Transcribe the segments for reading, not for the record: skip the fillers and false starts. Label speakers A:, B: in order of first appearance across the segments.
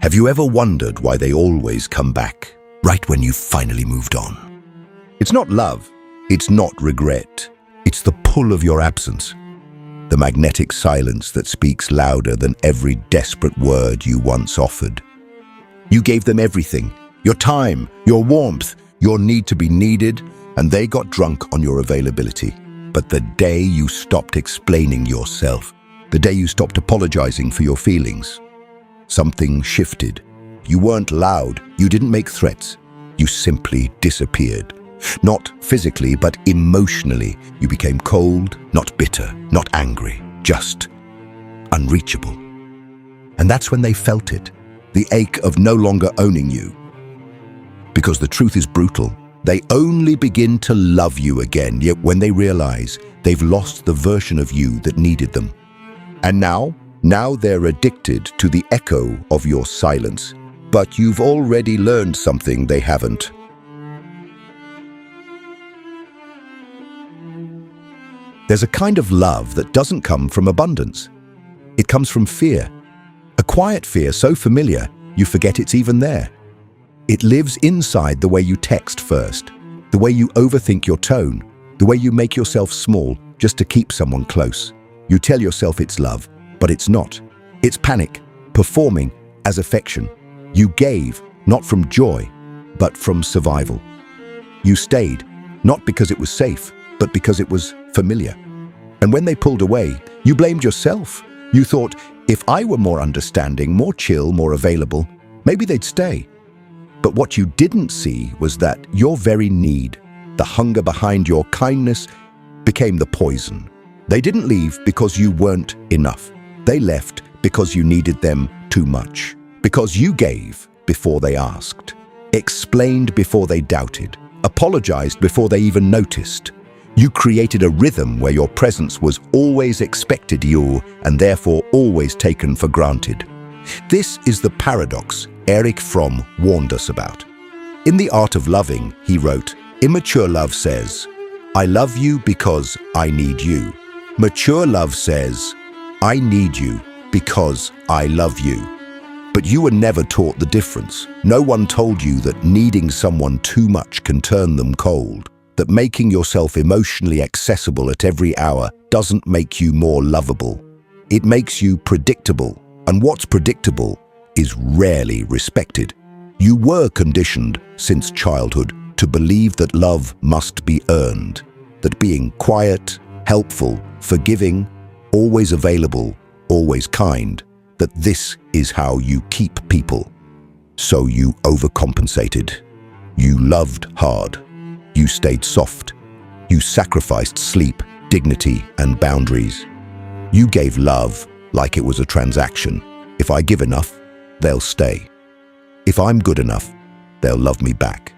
A: Have you ever wondered why they always come back, right when you've finally moved on? It's not love, it's not regret, it's the pull of your absence. The magnetic silence that speaks louder than every desperate word you once offered. You gave them everything, your time, your warmth, your need to be needed, and they got drunk on your availability. But the day you stopped explaining yourself, the day you stopped apologizing for your feelings, something shifted. You weren't loud, you didn't make threats, you simply disappeared. Not physically, but emotionally. You became cold, not bitter, not angry, just unreachable. And that's when they felt it, the ache of no longer owning you. Because the truth is brutal. They only begin to love you again, yet when they realize they've lost the version of you that needed them. And now they're addicted to the echo of your silence. But you've already learned something they haven't. There's a kind of love that doesn't come from abundance. It comes from fear. A quiet fear so familiar, you forget it's even there. It lives inside the way you text first, the way you overthink your tone, the way you make yourself small just to keep someone close. You tell yourself it's love, but it's not. It's panic, performing as affection. You gave, not from joy, but from survival. You stayed, not because it was safe, but because it was familiar. And when they pulled away, you blamed yourself. You thought, if I were more understanding, more chill, more available, maybe they'd stay. But what you didn't see was that your very need, the hunger behind your kindness, became the poison. They didn't leave because you weren't enough. They left because you needed them too much. Because you gave before they asked, explained before they doubted, apologized before they even noticed. You created a rhythm where your presence was always expected you and therefore always taken for granted. This is the paradox Erich Fromm warned us about. In The Art of Loving, he wrote, "Immature love says, I love you because I need you. Mature love says, I need you because I love you." But you were never taught the difference. No one told you that needing someone too much can turn them cold, that making yourself emotionally accessible at every hour doesn't make you more lovable. It makes you predictable, and what's predictable is rarely respected. You were conditioned since childhood to believe that love must be earned, that being quiet, helpful, forgiving, always available, always kind, that this is how you keep people. So you overcompensated. You loved hard. You stayed soft. You sacrificed sleep, dignity, and boundaries. You gave love like it was a transaction. If I give enough, they'll stay. If I'm good enough, they'll love me back.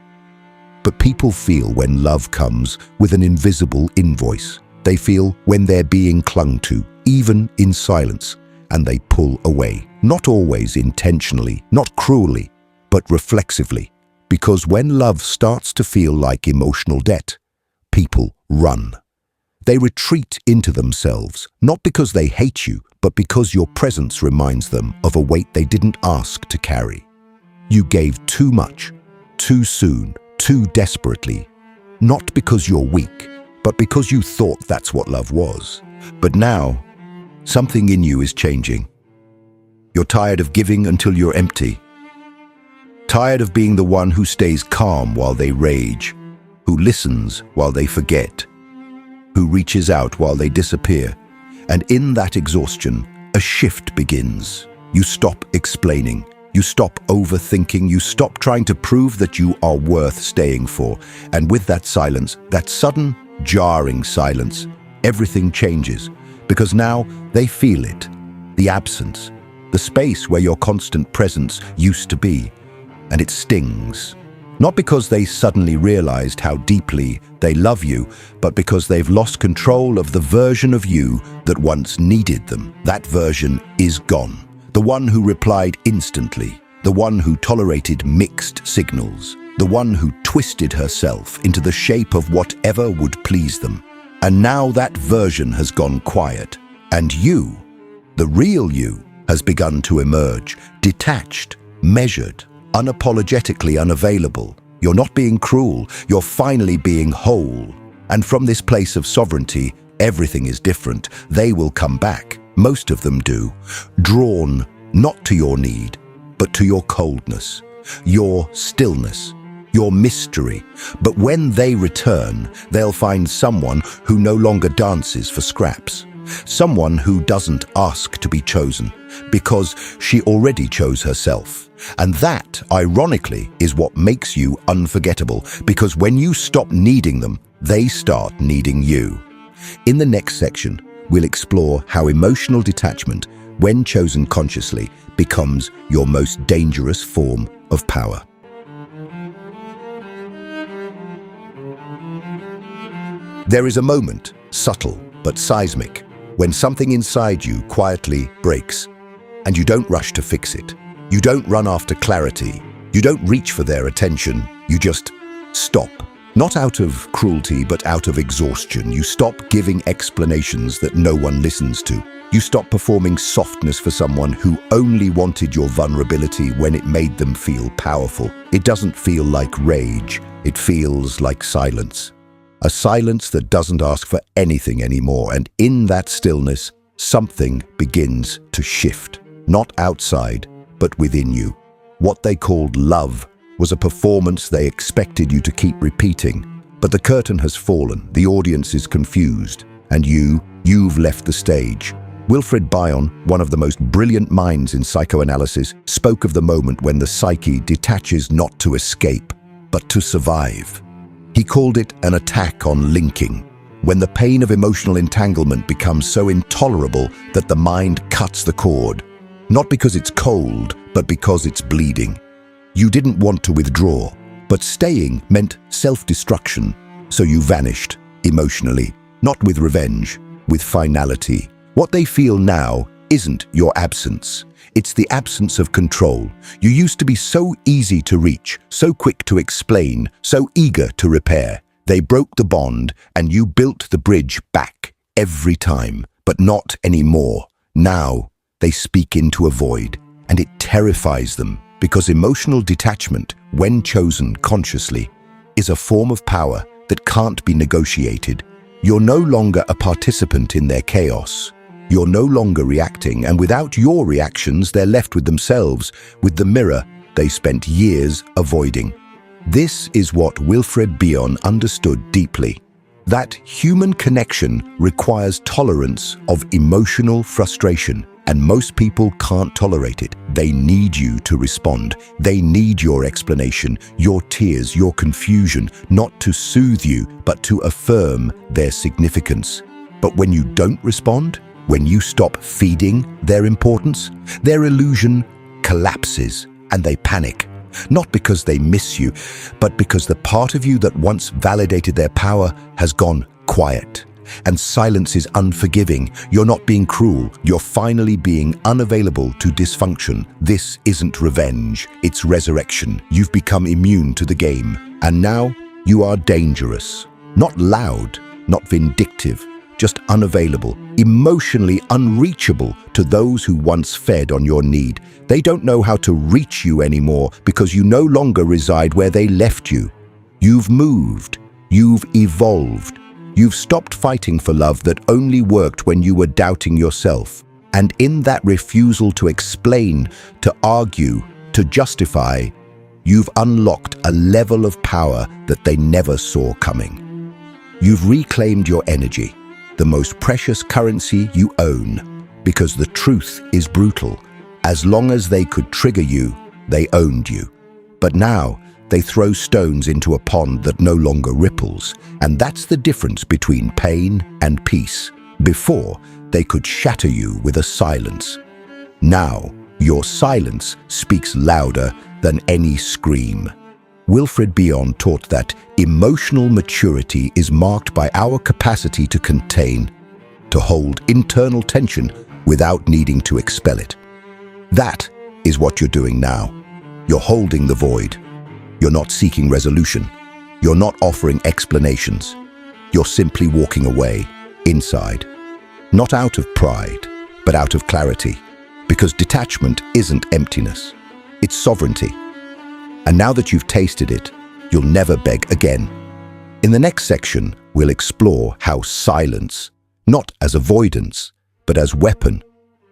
A: But people feel when love comes with an invisible invoice. They feel when they're being clung to, even in silence, and they pull away. Not always intentionally, not cruelly, but reflexively. Because when love starts to feel like emotional debt, people run. They retreat into themselves, not because they hate you, but because your presence reminds them of a weight they didn't ask to carry. You gave too much, too soon, too desperately, not because you're weak, but because you thought that's what love was. But now, something in you is changing. You're tired of giving until you're empty. Tired of being the one who stays calm while they rage, who listens while they forget, who reaches out while they disappear. And in that exhaustion, a shift begins. You stop explaining. You stop overthinking. You stop trying to prove that you are worth staying for. And with that silence, that sudden, jarring silence, everything changes. Because now they feel it. The absence. The space where your constant presence used to be. And it stings. Not because they suddenly realized how deeply they love you, but because they've lost control of the version of you that once needed them. That version is gone. The one who replied instantly. The one who tolerated mixed signals. The one who twisted herself into the shape of whatever would please them. And now that version has gone quiet. And you, the real you, has begun to emerge, detached, measured, unapologetically unavailable. You're not being cruel, you're finally being whole. And from this place of sovereignty, everything is different. They will come back, most of them do, drawn not to your need, but to your coldness, your stillness, your mystery. But when they return, they'll find someone who no longer dances for scraps, someone who doesn't ask to be chosen, because she already chose herself. And that, ironically, is what makes you unforgettable, because when you stop needing them, they start needing you. In the next section, we'll explore how emotional detachment, when chosen consciously, becomes your most dangerous form of power. There is a moment, subtle but seismic, when something inside you quietly breaks, and you don't rush to fix it. You don't run after clarity. You don't reach for their attention. You just stop. Not out of cruelty, but out of exhaustion. You stop giving explanations that no one listens to. You stop performing softness for someone who only wanted your vulnerability when it made them feel powerful. It doesn't feel like rage. It feels like silence. A silence that doesn't ask for anything anymore. And in that stillness, something begins to shift. Not outside, but within you. What they called love was a performance they expected you to keep repeating. But the curtain has fallen, the audience is confused, and you've left the stage. Wilfred Bion, one of the most brilliant minds in psychoanalysis, spoke of the moment when the psyche detaches not to escape, but to survive. He called it an attack on linking, when the pain of emotional entanglement becomes so intolerable that the mind cuts the cord, not because it's cold, but because it's bleeding. You didn't want to withdraw, but staying meant self-destruction, so you vanished, emotionally, not with revenge, with finality. What they feel now isn't your absence. It's the absence of control. You used to be so easy to reach, so quick to explain, so eager to repair. They broke the bond, and you built the bridge back, every time, but not anymore. Now, they speak into a void, and it terrifies them, because emotional detachment, when chosen consciously, is a form of power that can't be negotiated. You're no longer a participant in their chaos. You're no longer reacting, and without your reactions, they're left with themselves, with the mirror they spent years avoiding. This is what Wilfred Bion understood deeply, that human connection requires tolerance of emotional frustration, and most people can't tolerate it. They need you to respond. They need your explanation, your tears, your confusion, not to soothe you, but to affirm their significance. But when you don't respond, when you stop feeding their importance, their illusion collapses and they panic. Not because they miss you, but because the part of you that once validated their power has gone quiet. And silence is unforgiving. You're not being cruel. You're finally being unavailable to dysfunction. This isn't revenge. It's resurrection. You've become immune to the game. And now you are dangerous. Not loud, not vindictive, just unavailable, emotionally unreachable to those who once fed on your need. They don't know how to reach you anymore because you no longer reside where they left you. You've moved. You've evolved. You've stopped fighting for love that only worked when you were doubting yourself. And in that refusal to explain, to argue, to justify, you've unlocked a level of power that they never saw coming. You've reclaimed your energy, the most precious currency you own, because the truth is brutal. As long as they could trigger you, they owned you. But now, they throw stones into a pond that no longer ripples, and that's the difference between pain and peace. Before, they could shatter you with a silence. Now, your silence speaks louder than any scream. Wilfred Bion taught that emotional maturity is marked by our capacity to contain, to hold internal tension without needing to expel it. That is what you're doing now. You're holding the void. You're not seeking resolution. You're not offering explanations. You're simply walking away, inside. Not out of pride, but out of clarity. Because detachment isn't emptiness. its sovereignty. And now that you've tasted it, you'll never beg again. In the next section, we'll explore how silence, not as avoidance, but as weapon,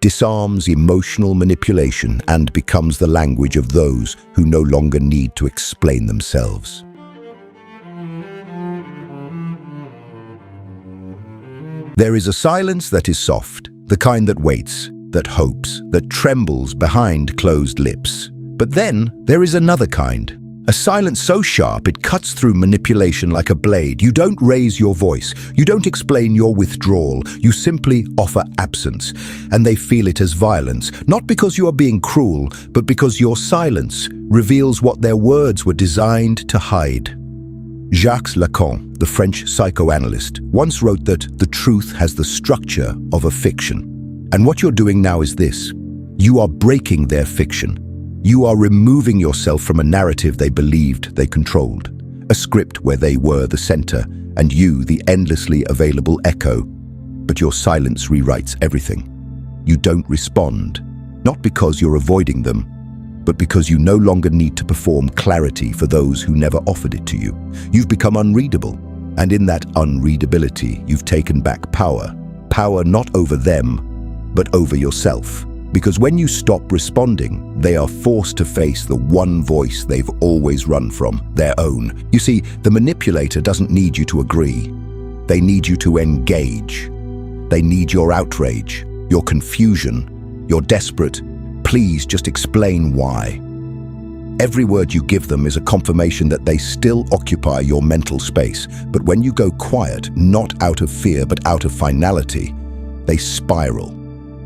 A: disarms emotional manipulation and becomes the language of those who no longer need to explain themselves. There is a silence that is soft, the kind that waits, that hopes, that trembles behind closed lips. But then there is another kind, a silence so sharp it cuts through manipulation like a blade. You don't raise your voice, you don't explain your withdrawal, you simply offer absence, and they feel it as violence, not because you are being cruel, but because your silence reveals what their words were designed to hide. Jacques Lacan, the French psychoanalyst, once wrote that the truth has the structure of a fiction. And what you're doing now is this. You are breaking their fiction. You are removing yourself from a narrative they believed they controlled, a script where they were the center and you the endlessly available echo. But your silence rewrites everything. You don't respond, not because you're avoiding them, but because you no longer need to perform clarity for those who never offered it to you. You've become unreadable, and in that unreadability, you've taken back power. Power not over them, but over yourself. Because when you stop responding, they are forced to face the one voice they've always run from, their own. You see, the manipulator doesn't need you to agree. They need you to engage. They need your outrage, your confusion, your desperate, please just explain why. Every word you give them is a confirmation that they still occupy your mental space. But when you go quiet, not out of fear but out of finality, they spiral.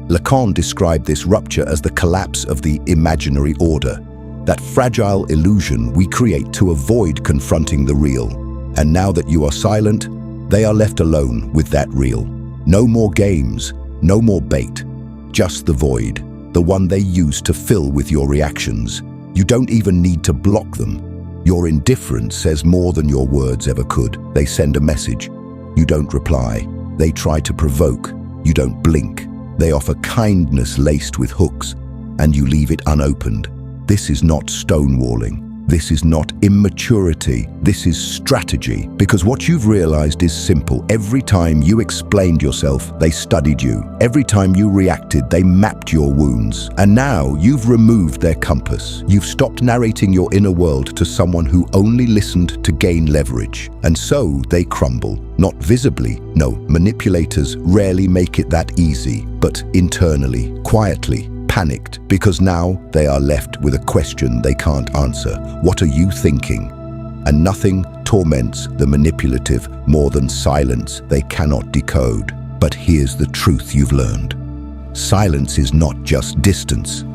A: Lacan described this rupture as the collapse of the imaginary order, that fragile illusion we create to avoid confronting the real. And now that you are silent, they are left alone with that real. No more games, no more bait, just the void, the one they use to fill with your reactions. You don't even need to block them. Your indifference says more than your words ever could. They send a message. You don't reply. They try to provoke. You don't blink. They offer kindness laced with hooks, and you leave it unopened. This is not stonewalling. This is not immaturity. This is strategy. Because what you've realized is simple. Every time you explained yourself, they studied you. Every time you reacted, they mapped your wounds. And now you've removed their compass. You've stopped narrating your inner world to someone who only listened to gain leverage. And so they crumble. Not visibly. No, manipulators rarely make it that easy, but internally, quietly, panicked, because now they are left with a question they can't answer. What are you thinking? And nothing torments the manipulative more than silence they cannot decode. But here's the truth you've learned. Silence is not just distance.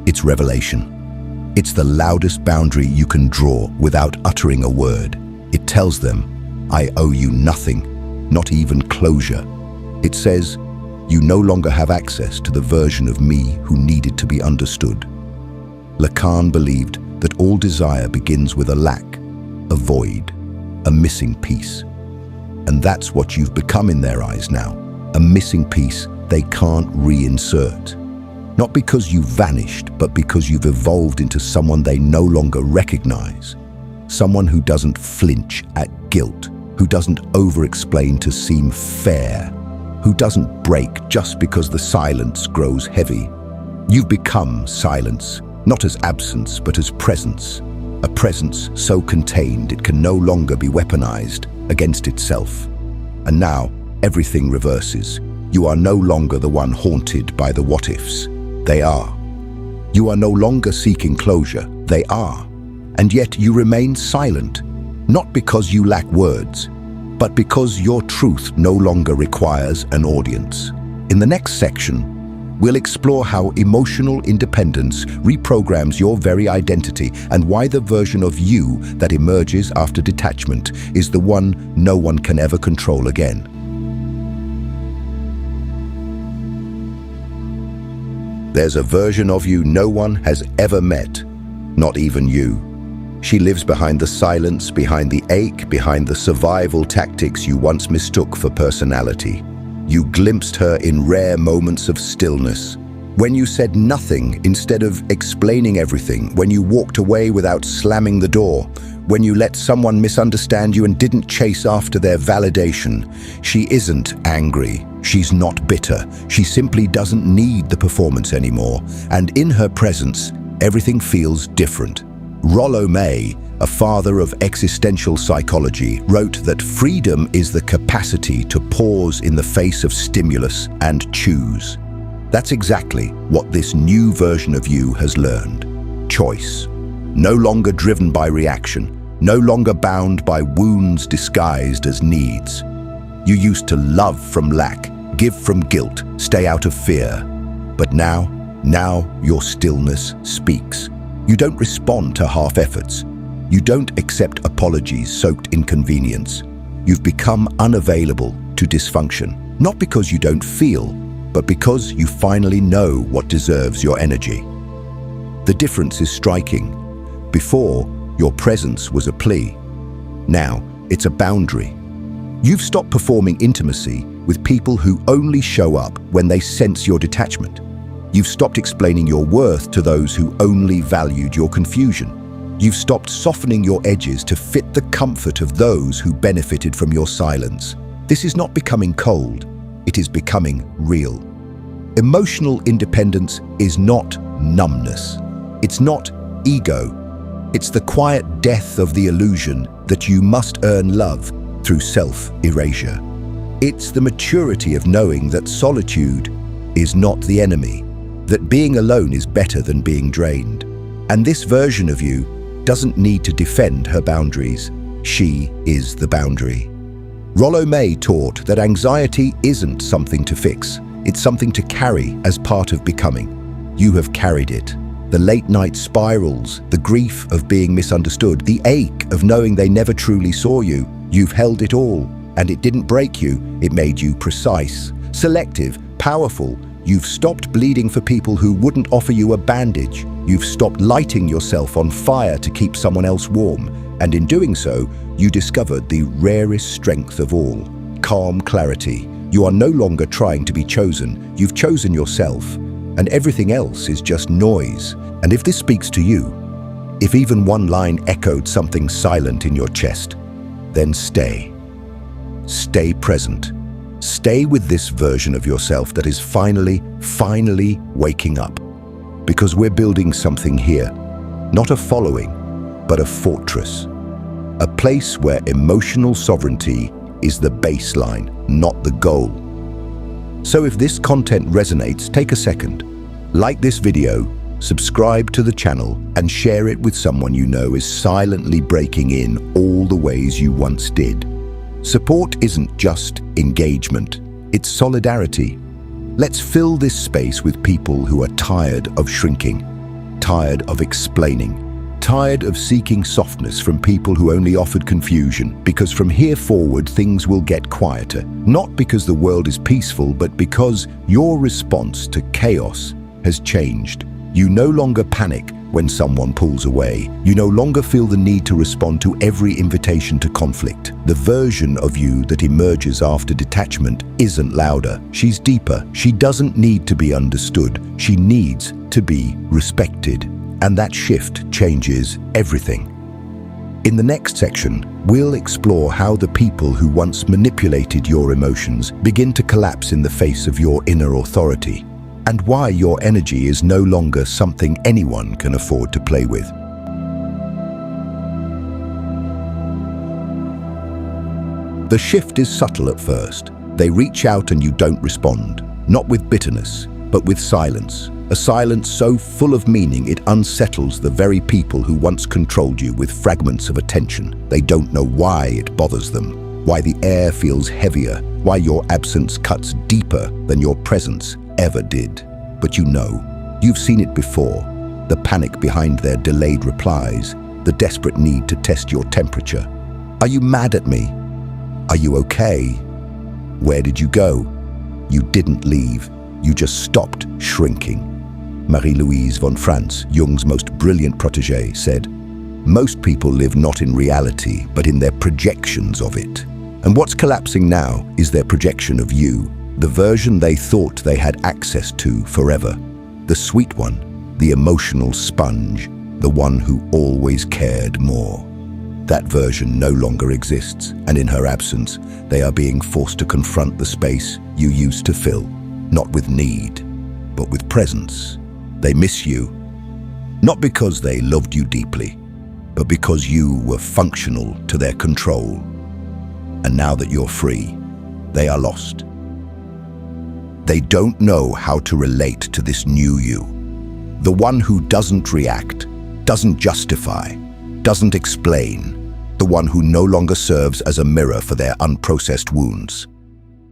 A: It's revelation. It's the loudest boundary you can draw without uttering a word. It tells them, I owe you nothing, not even closure. It says, you no longer have access to the version of me who needed to be understood. Lacan believed that all desire begins with a lack, a void, a missing piece. And that's what you've become in their eyes now, a missing piece they can't reinsert. Not because you've vanished, but because you've evolved into someone they no longer recognize. Someone who doesn't flinch at guilt, who doesn't over-explain to seem fair, who doesn't break just because the silence grows heavy. You've become silence, not as absence, but as presence. A presence so contained it can no longer be weaponized against itself. And now, everything reverses. You are no longer the one haunted by the what-ifs. They are. You are no longer seeking closure. They are. And yet you remain silent, not because you lack words, but because your truth no longer requires an audience. In the next section, we'll explore how emotional independence reprograms your very identity and why the version of you that emerges after detachment is the one no one can ever control again. There's a version of you no one has ever met, not even you. She lives behind the silence, behind the ache, behind the survival tactics you once mistook for personality. You glimpsed her in rare moments of stillness, When you said nothing instead of explaining everything, when you walked away without slamming the door, when you let someone misunderstand you and didn't chase after their validation. She isn't angry. She's not bitter. She simply doesn't need the performance anymore. And in her presence, everything feels different. Rollo May, a father of existential psychology, wrote that freedom is the capacity to pause in the face of stimulus and choose. That's exactly what this new version of you has learned. Choice. No longer driven by reaction. No longer bound by wounds disguised as needs. You used to love from lack, give from guilt, stay out of fear. But now your stillness speaks. You don't respond to half-efforts. You don't accept apologies soaked in convenience. You've become unavailable to dysfunction, not because you don't feel, but because you finally know what deserves your energy. The difference is striking. Before, your presence was a plea. Now, it's a boundary. You've stopped performing intimacy with people who only show up when they sense your detachment. You've stopped explaining your worth to those who only valued your confusion. You've stopped softening your edges to fit the comfort of those who benefited from your silence. This is not becoming cold, it is becoming real. Emotional independence is not numbness. It's not ego. It's the quiet death of the illusion that you must earn love through self-erasure. It's the maturity of knowing that solitude is not the enemy, that being alone is better than being drained. And this version of you doesn't need to defend her boundaries. She is the boundary. Rollo May taught that anxiety isn't something to fix. It's something to carry as part of becoming. You have carried it. The late-night spirals, the grief of being misunderstood, the ache of knowing they never truly saw you. You've held it all, and it didn't break you. It made you precise, selective, powerful. You've stopped bleeding for people who wouldn't offer you a bandage. You've stopped lighting yourself on fire to keep someone else warm. And in doing so, you discovered the rarest strength of all, calm clarity. You are no longer trying to be chosen. You've chosen yourself. And everything else is just noise. And if this speaks to you, if even one line echoed something silent in your chest, then stay. Stay present. Stay with this version of yourself that is finally waking up. Because we're building something here. Not a following, but a fortress. A place where emotional sovereignty is the baseline, not the goal. So if this content resonates, take a second. Like this video, subscribe to the channel, and share it with someone you know is silently breaking in all the ways you once did. Support isn't just engagement, it's solidarity. Let's fill this space with people who are tired of shrinking, tired of explaining, tired of seeking softness from people who only offered confusion, because from here forward things will get quieter. Not because the world is peaceful, but because your response to chaos has changed. You no longer panic when someone pulls away. You no longer feel the need to respond to every invitation to conflict. The version of you that emerges after detachment isn't louder. She's deeper. She doesn't need to be understood. She needs to be respected. And that shift changes everything. In the next section, we'll explore how the people who once manipulated your emotions begin to collapse in the face of your inner authority, and why your energy is no longer something anyone can afford to play with. The shift is subtle at first. They reach out and you don't respond, not with bitterness, but with silence. A silence so full of meaning it unsettles the very people who once controlled you with fragments of attention. They don't know why it bothers them, why the air feels heavier, why your absence cuts deeper than your presence ever did. But you know, you've seen it before. The panic behind their delayed replies, the desperate need to test your temperature. Are you mad at me? Are you okay? Where did you go? You didn't leave. You just stopped shrinking. Marie-Louise von Franz, Jung's most brilliant protégée, said, "Most people live not in reality, but in their projections of it. And what's collapsing now is their projection of you, the version they thought they had access to forever." The sweet one, the emotional sponge, the one who always cared more. That version no longer exists, and in her absence, they are being forced to confront the space you used to fill, not with need, but with presence. They miss you, not because they loved you deeply, but because you were functional to their control. And now that you're free, they are lost. They don't know how to relate to this new you. The one who doesn't react, doesn't justify, doesn't explain. The one who no longer serves as a mirror for their unprocessed wounds.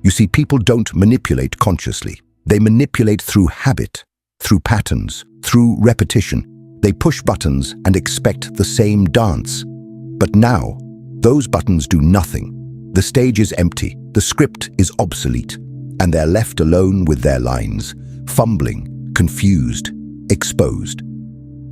A: You see, people don't manipulate consciously. They manipulate through habit, through patterns, through repetition. They push buttons and expect the same dance. But now, those buttons do nothing. The stage is empty, the script is obsolete, and they're left alone with their lines, fumbling, confused, exposed.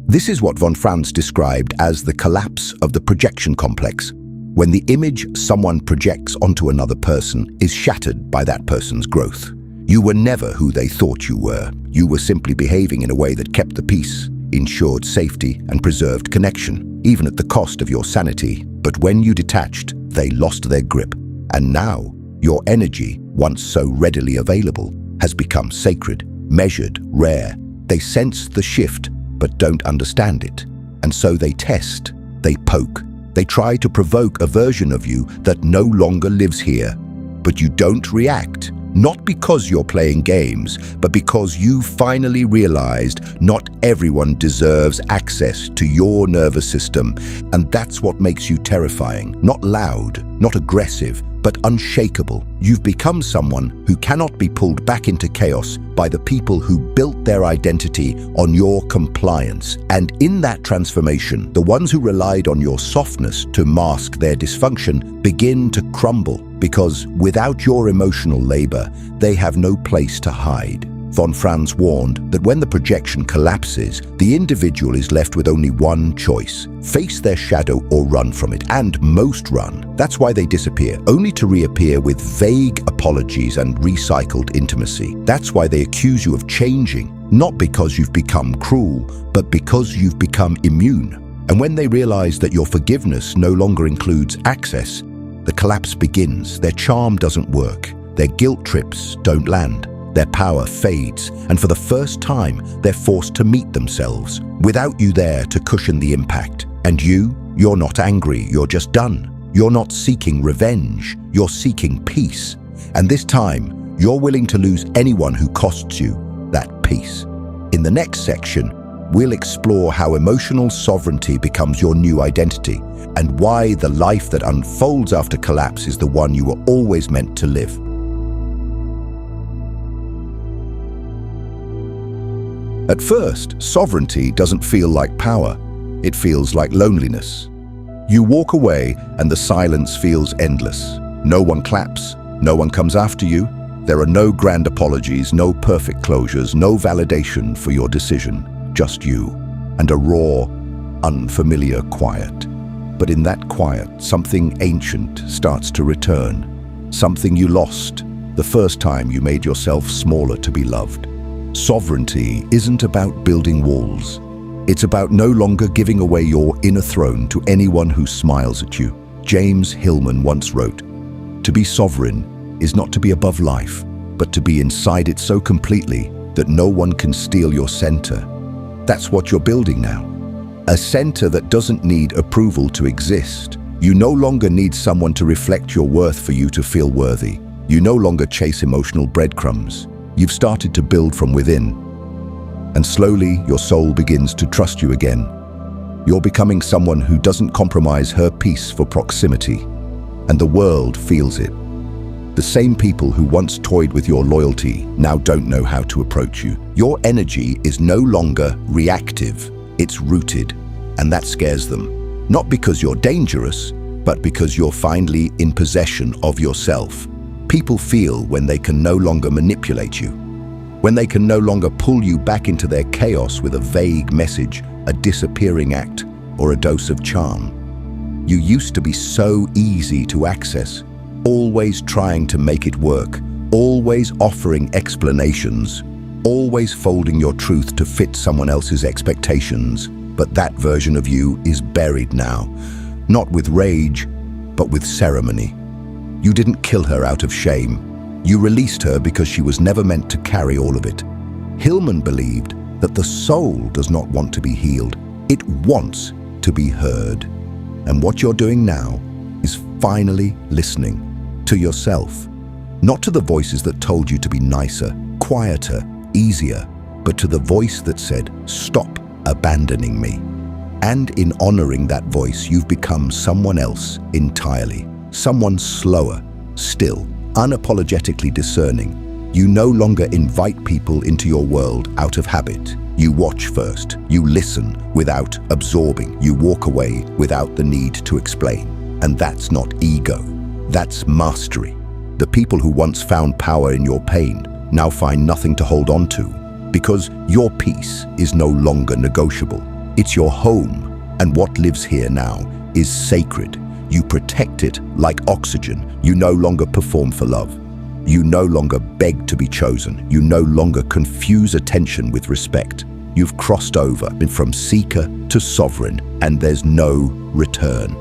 A: This is what von Franz described as the collapse of the projection complex, when the image someone projects onto another person is shattered by that person's growth. You were never who they thought you were. You were simply behaving in a way that kept the peace, ensured safety, and preserved connection, even at the cost of your sanity. But when you detached, they lost their grip. And now, your energy, once so readily available, has become sacred, measured, rare. They sense the shift, but don't understand it. And so they test, they poke, they try to provoke a version of you that no longer lives here. But you don't react, not because you're playing games, but because you finally realized not everyone deserves access to your nervous system. And that's what makes you terrifying. Not loud, not aggressive, but unshakable. You've become someone who cannot be pulled back into chaos by the people who built their identity on your compliance. And in that transformation, the ones who relied on your softness to mask their dysfunction begin to crumble, because without your emotional labor, they have no place to hide. Von Franz warned that when the projection collapses, the individual is left with only one choice: face their shadow or run from it, and most run. That's why they disappear, only to reappear with vague apologies and recycled intimacy. That's why they accuse you of changing, not because you've become cruel, but because you've become immune. And when they realize that your forgiveness no longer includes access, the collapse begins. Their charm doesn't work, their guilt trips don't land. Their power fades, and for the first time, they're forced to meet themselves, without you there to cushion the impact. And you're not angry, you're just done. You're not seeking revenge, you're seeking peace. And this time, you're willing to lose anyone who costs you that peace. In the next section, we'll explore how emotional sovereignty becomes your new identity, and why the life that unfolds after collapse is the one you were always meant to live. At first, sovereignty doesn't feel like power. It feels like loneliness. You walk away and the silence feels endless. No one claps, no one comes after you. There are no grand apologies, no perfect closures, no validation for your decision. Just you, and a raw, unfamiliar quiet. But in that quiet, something ancient starts to return. Something you lost the first time you made yourself smaller to be loved. Sovereignty isn't about building walls. It's about no longer giving away your inner throne to anyone who smiles at you. James Hillman once wrote, "To be sovereign is not to be above life, but to be inside it so completely that no one can steal your center." That's what you're building now. A center that doesn't need approval to exist. You no longer need someone to reflect your worth for you to feel worthy. You no longer chase emotional breadcrumbs. You've started to build from within. And slowly, your soul begins to trust you again. You're becoming someone who doesn't compromise her peace for proximity. And the world feels it. The same people who once toyed with your loyalty now don't know how to approach you. Your energy is no longer reactive, it's rooted, and that scares them. Not because you're dangerous, but because you're finally in possession of yourself. People feel when they can no longer manipulate you, when they can no longer pull you back into their chaos with a vague message, a disappearing act, or a dose of charm. You used to be so easy to access, always trying to make it work, always offering explanations, always folding your truth to fit someone else's expectations. But that version of you is buried now, not with rage, but with ceremony. You didn't kill her out of shame. You released her because she was never meant to carry all of it. Hillman believed that the soul does not want to be healed. It wants to be heard. And what you're doing now is finally listening to yourself. Not to the voices that told you to be nicer, quieter, easier, but to the voice that said, "Stop abandoning me." And in honoring that voice, you've become someone else entirely. Someone slower, still, unapologetically discerning. You no longer invite people into your world out of habit. You watch first. You listen without absorbing. You walk away without the need to explain. And that's not ego. That's mastery. The people who once found power in your pain now find nothing to hold on to, because your peace is no longer negotiable. It's your home, and what lives here now is sacred. You protect it like oxygen. You no longer perform for love. You no longer beg to be chosen. You no longer confuse attention with respect. You've crossed over from seeker to sovereign, and there's no return.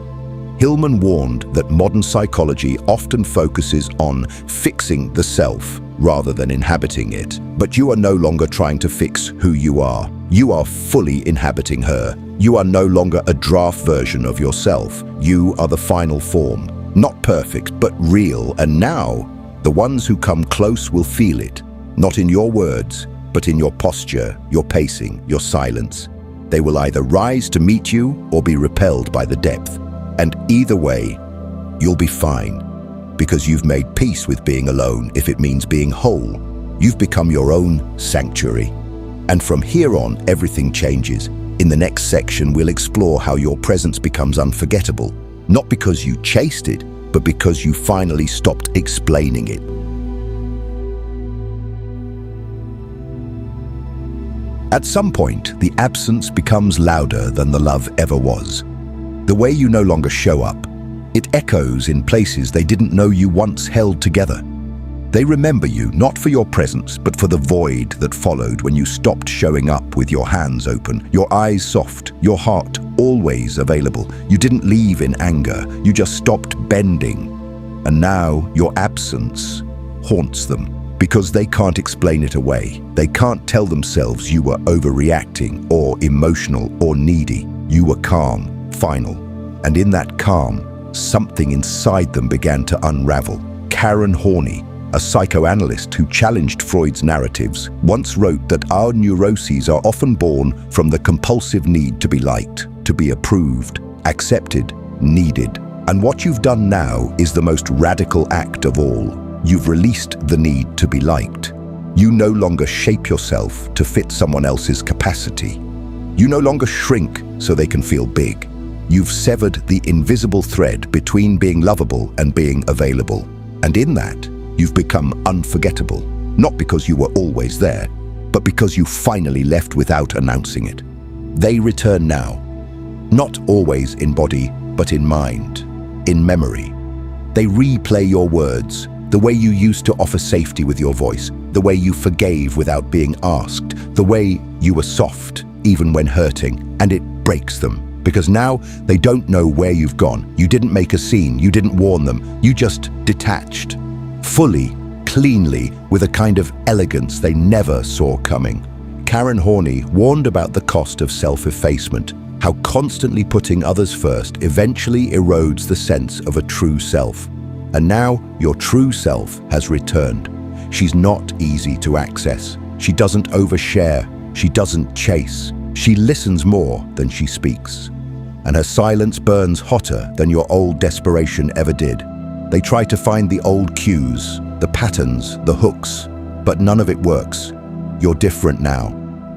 A: Hillman warned that modern psychology often focuses on fixing the self rather than inhabiting it. But you are no longer trying to fix who you are. You are fully inhabiting her. You are no longer a draft version of yourself. You are the final form. Not perfect, but real. And now, the ones who come close will feel it. Not in your words, but in your posture, your pacing, your silence. They will either rise to meet you or be repelled by the depth. And either way, you'll be fine, because you've made peace with being alone if it means being whole. You've become your own sanctuary. And from here on, everything changes. In the next section, we'll explore how your presence becomes unforgettable, not because you chased it, but because you finally stopped explaining it. At some point, the absence becomes louder than the love ever was. The way you no longer show up, it echoes in places they didn't know you once held together. They remember you not for your presence, but for the void that followed when you stopped showing up with your hands open, your eyes soft, your heart always available. You didn't leave in anger, you just stopped bending. And now your absence haunts them because they can't explain it away. They can't tell themselves you were overreacting or emotional or needy. You were calm, final. And in that calm, something inside them began to unravel. Karen Horney, a psychoanalyst who challenged Freud's narratives, once wrote that our neuroses are often born from the compulsive need to be liked, to be approved, accepted, needed. And what you've done now is the most radical act of all. You've released the need to be liked. You no longer shape yourself to fit someone else's capacity. You no longer shrink so they can feel big. You've severed the invisible thread between being lovable and being available. And in that, you've become unforgettable, not because you were always there, but because you finally left without announcing it. They return now, not always in body, but in mind, in memory. They replay your words, the way you used to offer safety with your voice, the way you forgave without being asked, the way you were soft, even when hurting, and it breaks them. Because now they don't know where you've gone. You didn't make a scene, you didn't warn them, you just detached. Fully, cleanly, with a kind of elegance they never saw coming. Karen Horney warned about the cost of self-effacement, how constantly putting others first eventually erodes the sense of a true self. And now your true self has returned. She's not easy to access. She doesn't overshare. She doesn't chase. She listens more than she speaks. And her silence burns hotter than your old desperation ever did. They try to find the old cues, the patterns, the hooks, but none of it works. You're different now.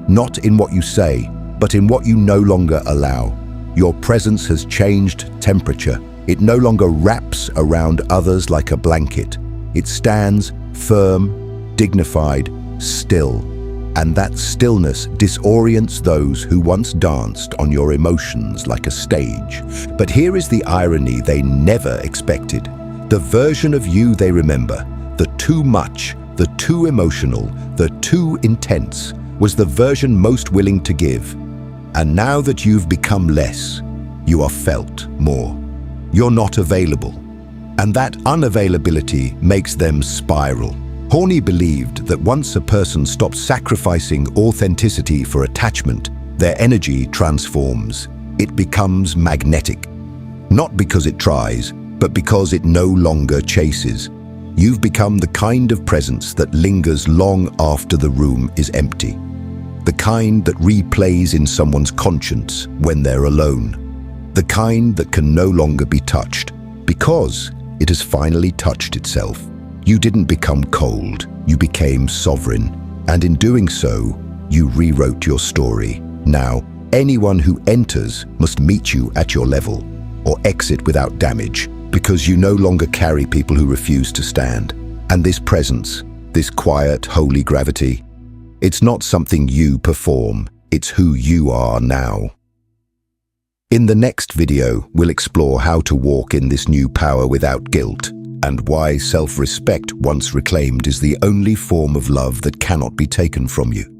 A: Not in what you say, but in what you no longer allow. Your presence has changed temperature. It no longer wraps around others like a blanket. It stands firm, dignified, still. And that stillness disorients those who once danced on your emotions like a stage. But here is the irony they never expected. The version of you they remember, the too much, the too emotional, the too intense, was the version most willing to give. And now that you've become less, you are felt more. You're not available. And that unavailability makes them spiral. Horny believed that once a person stops sacrificing authenticity for attachment, their energy transforms. It becomes magnetic. Not because it tries, but because it no longer chases. You've become the kind of presence that lingers long after the room is empty. The kind that replays in someone's conscience when they're alone. The kind that can no longer be touched, because it has finally touched itself. You didn't become cold, you became sovereign. And in doing so, you rewrote your story. Now, anyone who enters must meet you at your level, or exit without damage, because you no longer carry people who refuse to stand. And this presence, this quiet, holy gravity, it's not something you perform, it's who you are now. In the next video, we'll explore how to walk in this new power without guilt, and why self-respect once reclaimed is the only form of love that cannot be taken from you.